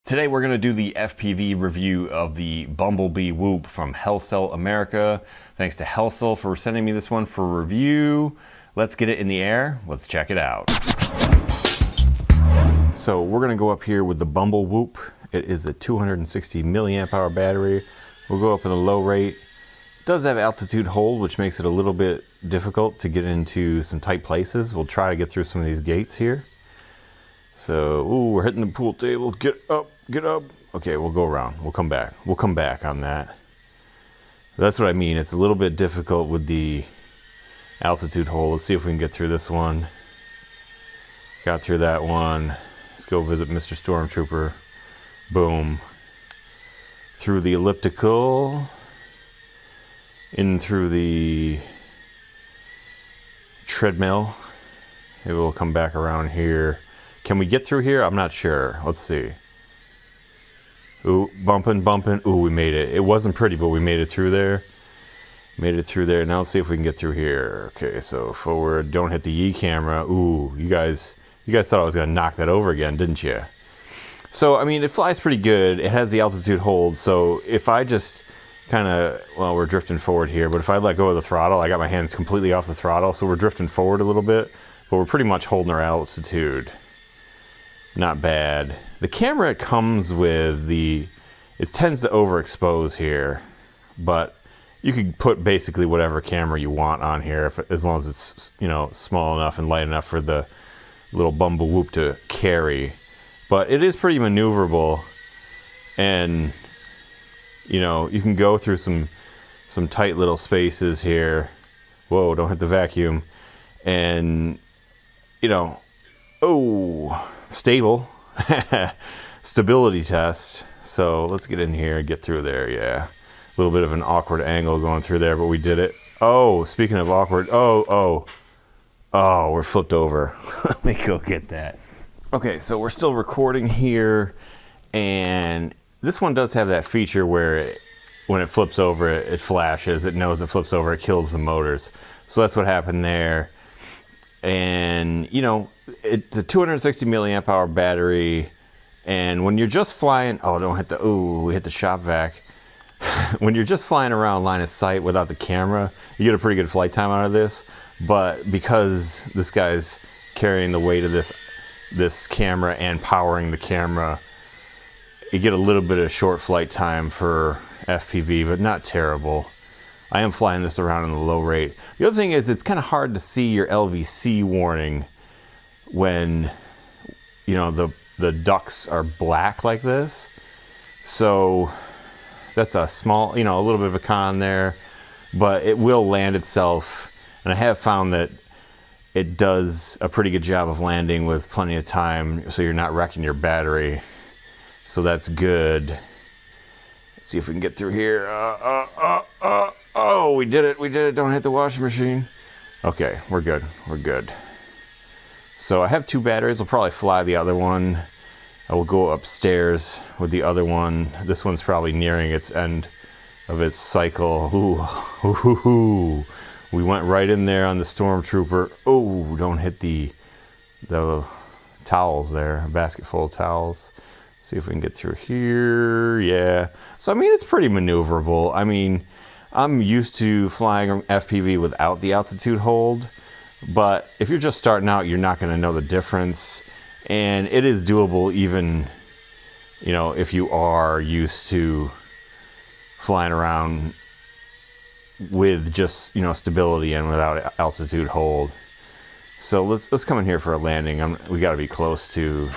Today we're going to do the FPV review of the BumbleB Whoop from Hellcell America. Thanks to Hellcell for sending me this one for review. Let's get it in the air. Let's check it out. So we're going to go up here with the BumbleB Whoop. It is a 260 milliamp hour battery. We'll go up in a low rate. It does have altitude hold, which makes it a little bit difficult to get into some tight places. We'll try to get through some of these gates here. So, ooh, we're hitting the pool table. Get up, get up. Okay, we'll go around. We'll come back. We'll come back on that. That's what I mean. It's a little bit difficult with the altitude hold. Let's see if we can get through this one. Got through that one. Let's go visit Mr. Stormtrooper. Boom. Through the elliptical. In through the treadmill. Maybe we'll come back around here. Can we get through here? I'm not sure. Let's see. Ooh, bumping, bumping. Ooh, we made it. It wasn't pretty, but we made it through there. Made it through there. Now let's see if we can get through here. Okay, so forward. Don't hit the E camera. Ooh, you guys thought I was going to knock that over again, didn't you? So, I mean, it flies pretty good. It has the altitude hold. So if I just kind of, well, we're drifting forward here, but if I let go of the throttle, I got my hands completely off the throttle. So we're drifting forward a little bit, but we're pretty much holding our altitude. Not bad. The camera it comes with, it tends to overexpose here, but you could put basically whatever camera you want on here, as long as it's, you know, small enough and light enough for the little BumbleB Whoop to carry. But it is pretty maneuverable, and you know, you can go through some tight little spaces here. Whoa, don't hit the vacuum. And you know, oh, stable. Stability test. So let's get in here and get through there. Yeah, a little bit of an awkward angle going through there, but we did it. Oh, speaking of awkward, oh, we're flipped over. Let me go get that. Okay, so we're still recording here, and this one does have that feature where when it flips over, it flashes. It knows it flips over, it kills the motors. So that's what happened there. And you know, it's a 260 milliamp hour battery, and when you're just flying, oh, don't hit the, ooh, we hit the shop vac. When you're just flying around line of sight without the camera, you get a pretty good flight time out of this. But because this guy's carrying the weight of this camera and powering the camera, you get a little bit of short flight time for FPV, but not terrible. I am flying this around in the low rate. The other thing is, it's kind of hard to see your LVC warning when, you know, the ducts are black like this. So that's a small, you know, a little bit of a con there, but it will land itself. And I have found that it does a pretty good job of landing with plenty of time, so you're not wrecking your battery. So that's good. Let's see if we can get through here. Oh, we did it. Don't hit the washing machine. Okay, we're good. We're good. So I have two batteries. I'll probably fly the other one. I will go upstairs with the other one. This one's probably nearing its end of its cycle. Ooh. We went right in there on the Stormtrooper. Oh, don't hit the towels there. A basket full of towels. See if we can get through here. Yeah. So, I mean, it's pretty maneuverable. I mean, I'm used to flying FPV without the altitude hold, but if you're just starting out, you're not going to know the difference. And it is doable even, you know, if you are used to flying around with just, you know, stability and without altitude hold. So let's come in here for a landing. We got to be close to.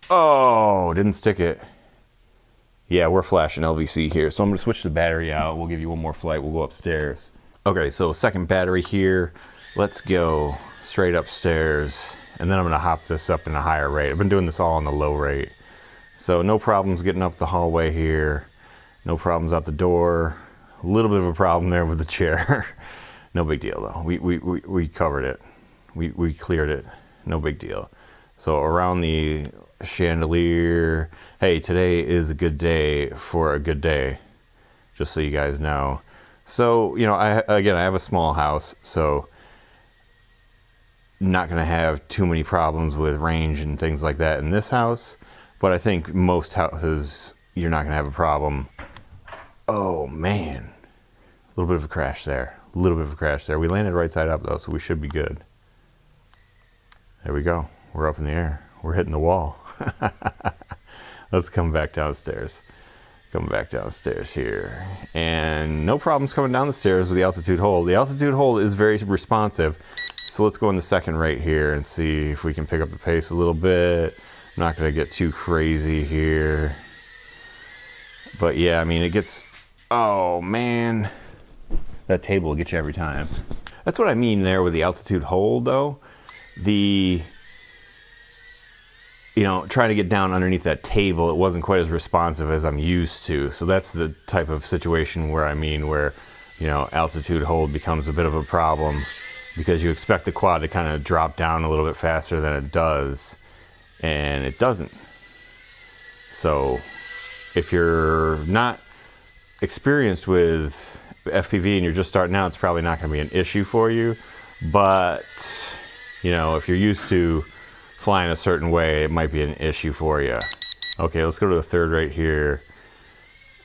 Oh, didn't stick it. Yeah, we're flashing LVC here. So I'm going to switch the battery out. We'll give you one more flight. We'll go upstairs. Okay, so second battery here. Let's go straight upstairs. And then I'm going to hop this up in a higher rate. I've been doing this all on the low rate. So no problems getting up the hallway here. No problems out the door. A little bit of a problem there with the chair. No big deal though. We covered it. We cleared it. No big deal. So around the chandelier. Hey, today is a good day for a good day, just so you guys know. So, you know, I have a small house, so not going to have too many problems with range and things like that in this house. but I think most houses, you're not gonna have a problem. Oh man, a little bit of a crash there. A little bit of a crash there. We landed right side up though, so we should be good. There we go. We're up in the air. We're hitting the wall. Let's come back downstairs. Come back downstairs here. And no problems coming down the stairs with the altitude hold. The altitude hold is very responsive. So let's go in the second right here and see if we can pick up the pace a little bit. I'm not gonna get too crazy here. But yeah, I mean, it gets, oh man. That table will get you every time. That's what I mean there with the altitude hold though. The, you know, trying to get down underneath that table, it wasn't quite as responsive as I'm used to. So that's the type of situation where I mean, where, you know, altitude hold becomes a bit of a problem because you expect the quad to kind of drop down a little bit faster than it does, and it doesn't. So if you're not experienced with FPV and you're just starting out, it's probably not going to be an issue for you. But, you know, if you're used to flying a certain way, it might be an issue for you. Okay, let's go to the third right here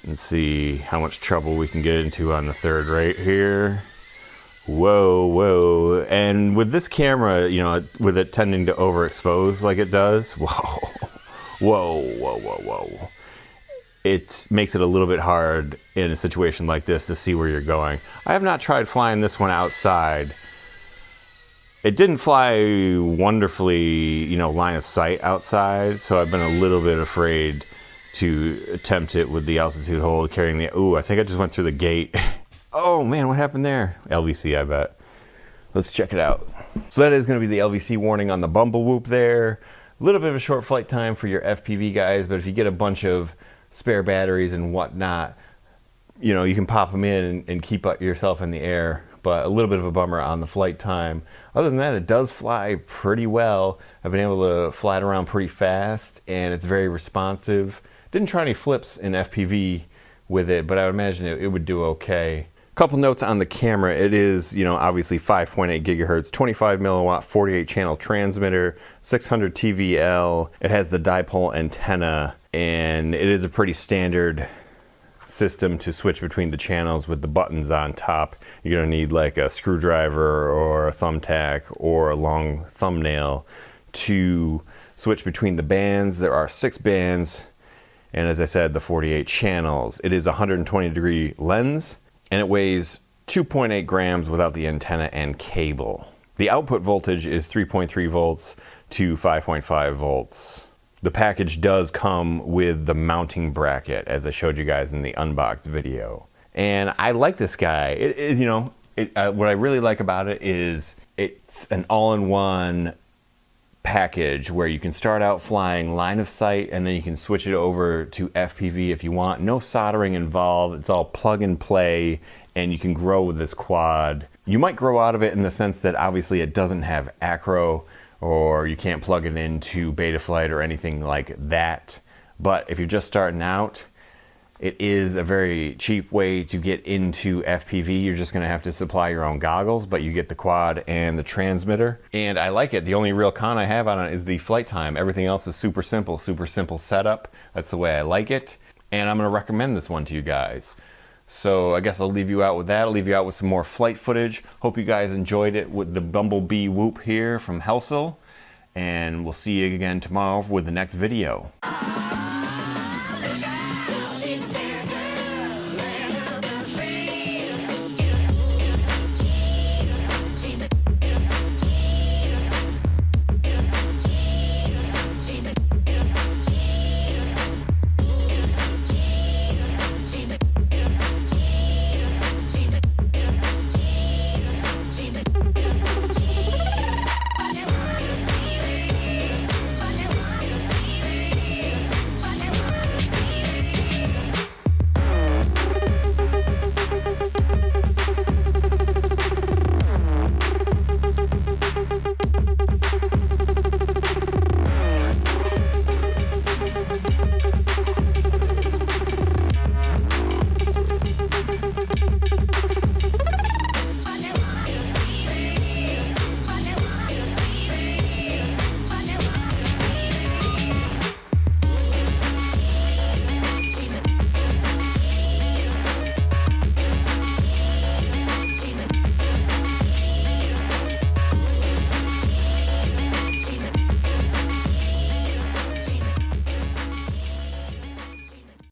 and see how much trouble we can get into on the third right here. Whoa, whoa. And with this camera, you know, with it tending to overexpose like it does, whoa, whoa, whoa, whoa, whoa. It makes it a little bit hard in a situation like this to see where you're going. I have not tried flying this one outside. It didn't fly wonderfully, you know, line of sight outside, so I've been a little bit afraid to attempt it with the altitude hold, carrying the, ooh, I think I just went through the gate. Oh man, what happened there? LVC, I bet. Let's check it out. So that is gonna be the LVC warning on the BumbleB Whoop there. A little bit of a short flight time for your FPV guys, but if you get a bunch of spare batteries and whatnot, you know, you can pop them in and keep yourself in the air, but a little bit of a bummer on the flight time. Other than that, it does fly pretty well. I've been able to fly it around pretty fast, and it's very responsive. Didn't try any flips in FPV with it, but I would imagine it would do okay. Couple notes on the camera. It is, you know, obviously 5.8 gigahertz, 25 milliwatt, 48 channel transmitter, 600 TVL. It has the dipole antenna, and it is a pretty standard system to switch between the channels with the buttons on top. You're gonna need like a screwdriver or a thumbtack or a long thumbnail to switch between the bands. There are 6 bands, and as I said, the 48 channels. It is a 120-degree lens, and it weighs 2.8 grams without the antenna and cable. The output voltage is 3.3 volts to 5.5 volts. The package does come with the mounting bracket, as I showed you guys in the unboxed video. And I like this guy. What I really like about it is it's an all-in-one package where you can start out flying line of sight, and then you can switch it over to FPV if you want. No soldering involved. It's all plug and play, and you can grow with this quad. You might grow out of it in the sense that obviously it doesn't have acro, or you can't plug it into Betaflight or anything like that. But if you're just starting out, it is a very cheap way to get into FPV. You're just gonna have to supply your own goggles, but you get the quad and the transmitter. And I like it. The only real con I have on it is the flight time. Everything else is super simple setup. That's the way I like it. And I'm gonna recommend this one to you guys. So I guess I'll leave you out with that. I'll leave you out with some more flight footage. Hope you guys enjoyed it with the BumbleB Whoop here from Helsel. And we'll see you again tomorrow with the next video.